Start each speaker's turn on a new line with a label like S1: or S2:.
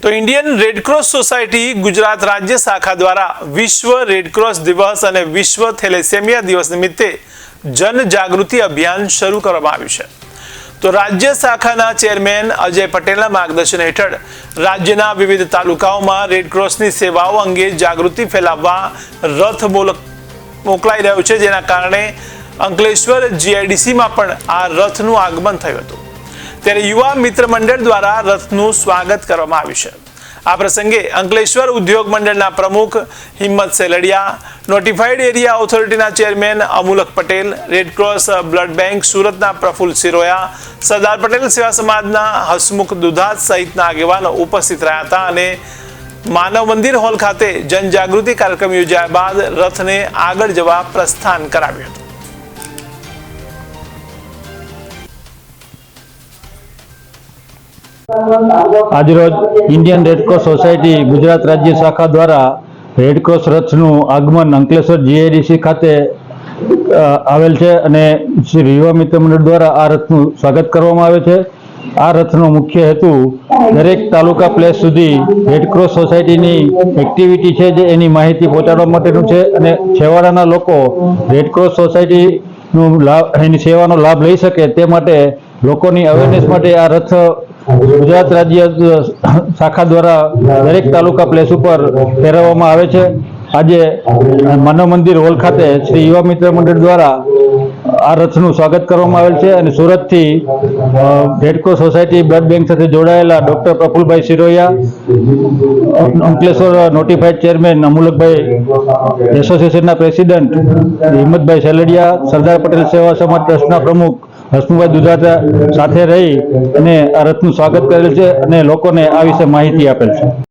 S1: તો Indian Red Cross society Gujarat રાજ્ય શાખા દ્વારા વિશ્વ રેડક્રોસ દિવસ અને વિશ્વ થેલેસેમિયા દિવસ નિમિત્તે જનજાગૃતિ અભિયાન શરૂ કરવામાં આવ્યું છે। તો રાજ્ય શાખાના ચેરમેન અજય પટેલના માર્ગદર્શન હેઠળ રાજ્યના વિવિધ તાલુકાઓમાં રેડક્રોસની સેવાઓ અંગે જાગૃતિ ફેલાવવા રથ મોકલાઈ રહ્યો છે, જેના કારણે અંકલેશ્વર જીઆઈડીસીમાં પણ આ રથનું આગમન થયું હતું। ત્યારે યુવા મિત્ર મંડળ દ્વારા રથનું સ્વાગત કરવામાં આવ્યું છે। આ પ્રસંગે અંકલેશ્વર ઉદ્યોગ મંડળના પ્રમુખ હિંમત સેલડિયા, નોટિફાઈડ એરિયા ઓથોરિટીના chairman Amulak Patel, Red Cross blood bank સુરતના પ્રફુલ્લ સિરોયા, સરદાર પટેલ સેવા સમાજના હસમુખ દુધાત સહિતના આગેવાનો ઉપસ્થિત રહ્યા હતા અને માનવ મંદિર હોલ ખાતે જનજાગૃતિ કાર્યક્રમ યોજાયા બાદ રથને આગળ જવા પ્રસ્થાન કરાવ્યું હતું।
S2: આજરોજ ઇન્ડિયન રેડક્રોસ સોસાયટી ગુજરાત રાજ્ય શાખા દ્વારા રેડક્રોસ રથનું આગમન અંકલેશ્વર જીઆઈડીસી ખાતે આવેલ છે અને શ્રી યુવા મિત્ર મંડળ દ્વારા આ રથનું સ્વાગત કરવામાં આવે છે। આ રથનો મુખ્ય હેતુ દરેક તાલુકા પ્લેસ સુધી રેડક્રોસ સોસાયટીની એક્ટિવિટી છે જે એની માહિતી પહોંચાડવા માટેનું છે અને છેવાડાના લોકો રેડક્રોસ સોસાયટીનું એની સેવાનો લાભ લઈ શકે તે માટે લોકોની અવેરનેસ માટે આ રથ ગુજરાત રાજ્ય શાખા દ્વારા દરેક તાલુકા પ્લેસ ઉપર ફેરવવામાં આવે છે। આજે માનવ મંદિર હોલ ખાતે શ્રી યુવા મિત્ર મંડળ દ્વારા આ રથનું સ્વાગત કરવામાં આવેલ છે અને સુરતથી રેડક્રોસ સોસાયટી બ્લડ બેંક સાથે જોડાયેલા doctor Prafulbhai Siroya, Ankleshwar notified chairman Amulakbhai, એસોસિએશનના પ્રેસિડેન્ટ હિંમતભાઈ સેલડિયા, સરદાર પટેલ સેવા સમાજ ટ્રસ્ટના પ્રમુખ હસમુભાઈ દુધાતા સાથે રહી અને આ રથનું સ્વાગત કરેલ છે અને લોકોને આ વિશે માહિતી આપેલ છે।